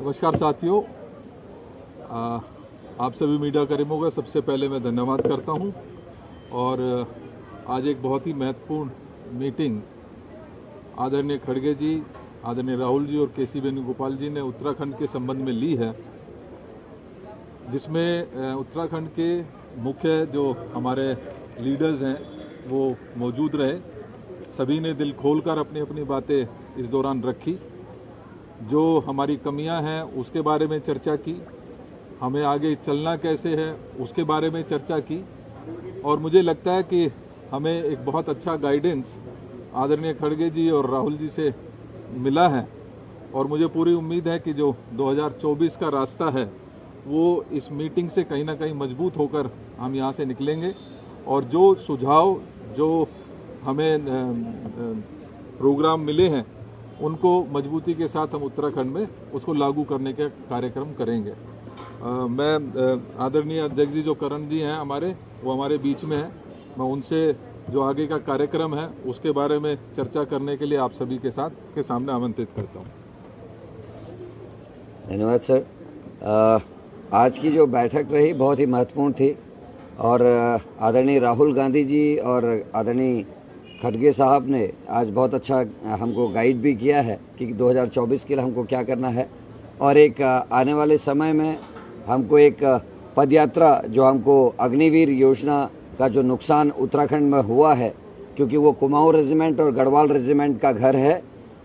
नमस्कार साथियों, आप सभी मीडिया कर्मियों का सबसे पहले मैं धन्यवाद करता हूं। और आज एक बहुत ही महत्वपूर्ण मीटिंग आदरणीय खड़गे जी, आदरणीय राहुल जी और केसी वेणुगोपाल जी ने उत्तराखंड के संबंध में ली है, जिसमें उत्तराखंड के मुख्य जो हमारे लीडर्स हैं वो मौजूद रहे। सभी ने दिल खोलकर अपनी अपनी बातें इस दौरान रखी। जो हमारी कमियां हैं उसके बारे में चर्चा की, हमें आगे चलना कैसे है उसके बारे में चर्चा की। और मुझे लगता है कि हमें एक बहुत अच्छा गाइडेंस आदरणीय खड़गे जी और राहुल जी से मिला है। और मुझे पूरी उम्मीद है कि जो 2024 का रास्ता है वो इस मीटिंग से कहीं ना कहीं मजबूत होकर हम यहाँ से निकलेंगे। और जो सुझाव जो हमें प्रोग्राम मिले हैं उनको मजबूती के साथ हम उत्तराखंड में उसको लागू करने के कार्यक्रम करेंगे। मैं आदरणीय अध्यक्ष जी जो करण जी हैं हमारे, वो हमारे बीच में हैं। मैं उनसे जो आगे का कार्यक्रम है उसके बारे में चर्चा करने के लिए आप सभी के सामने आमंत्रित करता हूं। धन्यवाद सर। आज की जो बैठक रही बहुत ही महत्वपूर्ण थी और आदरणीय राहुल गांधी जी और आदरणीय खड़गे साहब ने आज बहुत अच्छा हमको गाइड भी किया है कि 2024 के लिए हमको क्या करना है। और एक आने वाले समय में हमको एक पदयात्रा जो हमको अग्निवीर योजना का जो नुकसान उत्तराखंड में हुआ है, क्योंकि वो कुमाऊं रेजिमेंट और गढ़वाल रेजिमेंट का घर है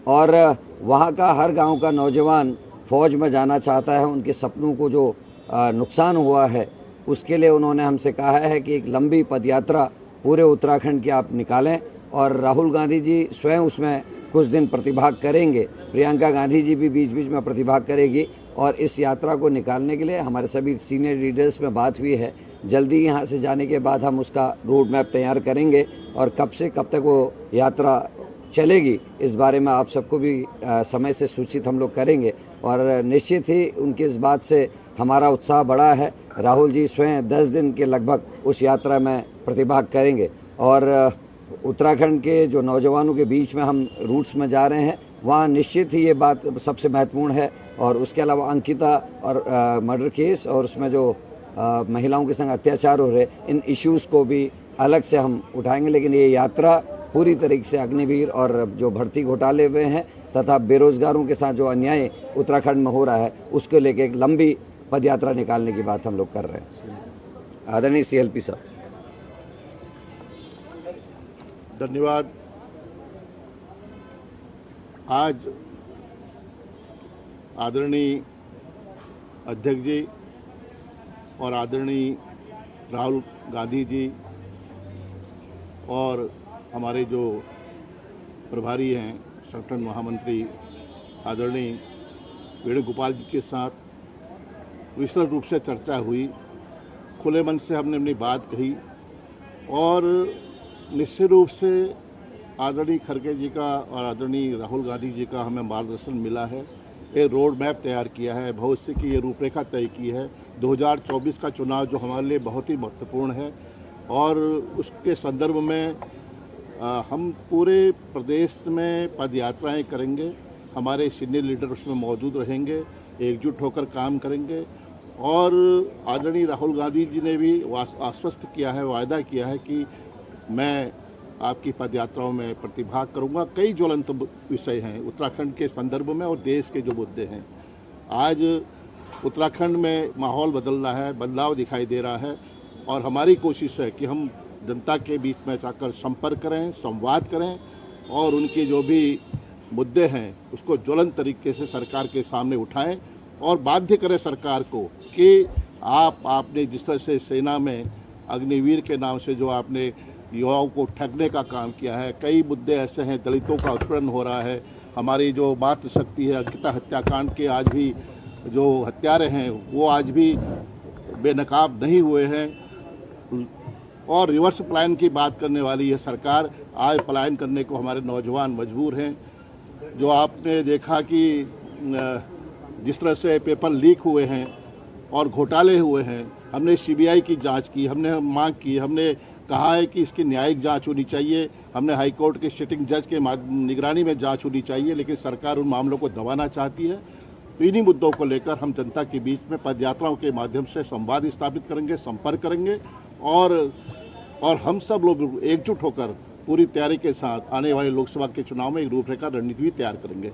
और वहाँ का हर गांव का नौजवान फौज में जाना चाहता है। उनके सपनों को जो नुकसान हुआ है उसके लिए उन्होंने हमसे कहा है कि एक लंबी पदयात्रा पूरे उत्तराखंड की आप निकालें। और राहुल गांधी जी स्वयं उसमें कुछ दिन प्रतिभाग करेंगे, प्रियंका गांधी जी भी बीच बीच में प्रतिभाग करेगी। और इस यात्रा को निकालने के लिए हमारे सभी सीनियर लीडर्स में बात हुई है। जल्दी यहाँ से जाने के बाद हम उसका रोड मैप तैयार करेंगे और कब से कब तक वो यात्रा चलेगी इस बारे में आप सबको भी समय से सूचित हम लोग करेंगे। और निश्चित ही उनकी इस बात से हमारा उत्साह बढ़ा है। राहुल जी स्वयं 10 दिन के लगभग उस यात्रा में प्रतिभाग करेंगे। और उत्तराखंड के जो नौजवानों के बीच में हम रूट्स में जा रहे हैं वहाँ निश्चित ही ये बात सबसे महत्वपूर्ण है। और उसके अलावा अंकिता और मर्डर केस और उसमें जो महिलाओं के संग अत्याचार हो रहे, इन इश्यूज़ को भी अलग से हम उठाएंगे। लेकिन ये यात्रा पूरी तरीके से अग्निवीर और जो भर्ती घोटाले हुए हैं तथा बेरोजगारों के साथ जो अन्याय उत्तराखंड में हो रहा है उसको लेकर एक लंबी पदयात्रा निकालने की बात हम लोग कर रहे हैं। आदरणीय CLP साहब। धन्यवाद। आज आदरणीय अध्यक्ष जी और आदरणीय राहुल गांधी जी और हमारे जो प्रभारी हैं संगठन महामंत्री आदरणीय वेणुगोपाल जी के साथ विस्तृत रूप से चर्चा हुई। खुले मन से हमने अपनी बात कही और निश्चित रूप से आदरणीय खड़गे जी का और आदरणीय राहुल गांधी जी का हमें मार्गदर्शन मिला है। एक रोड मैप तैयार किया है, भविष्य की ये रूपरेखा तय की है। 2024 का चुनाव जो हमारे लिए बहुत ही महत्वपूर्ण है और उसके संदर्भ में हम पूरे प्रदेश में पदयात्राएं करेंगे। हमारे सीनियर लीडर उसमें मौजूद रहेंगे, एकजुट होकर काम करेंगे। और आदरणीय राहुल गांधी जी ने भी आश्वस्त किया है, वायदा किया है कि मैं आपकी पदयात्राओं में प्रतिभाग करूंगा। कई ज्वलंत विषय हैं उत्तराखंड के संदर्भ में और देश के जो मुद्दे हैं। आज उत्तराखंड में माहौल बदल रहा है, बदलाव दिखाई दे रहा है और हमारी कोशिश है कि हम जनता के बीच में जाकर संपर्क करें, संवाद करें और उनके जो भी मुद्दे हैं उसको ज्वलंत तरीके से सरकार के सामने उठाएं और बाध्य करें सरकार को कि आपने जिस तरह से सेना में अग्निवीर के नाम से जो आपने युवाओं को ठगने का काम किया है, कई मुद्दे ऐसे हैं, दलितों का उत्पीड़न हो रहा है, हमारी जो मातृशक्ति है अंकिता हत्याकांड के आज भी जो हत्यारे हैं वो आज भी बेनकाब नहीं हुए हैं। और रिवर्स पलायन की बात करने वाली है सरकार। आज पलायन करने को हमारे नौजवान मजबूर हैं। जो आपने देखा कि जिस तरह से पेपर लीक हुए हैं और घोटाले हुए हैं, हमने CBI की जांच की, हमने मांग की, हमने कहा है कि इसकी न्यायिक जांच होनी चाहिए, हमने हाईकोर्ट के सिटिंग जज के निगरानी में जांच होनी चाहिए, लेकिन सरकार उन मामलों को दबाना चाहती है। तो इन्हीं मुद्दों को लेकर हम जनता के बीच में पदयात्राओं के माध्यम से संवाद स्थापित करेंगे, संपर्क करेंगे और हम सब लोग एकजुट होकर पूरी तैयारी के साथ आने वाले लोकसभा के चुनाव में एक रूपरेखा रणनीति भी तैयार करेंगे।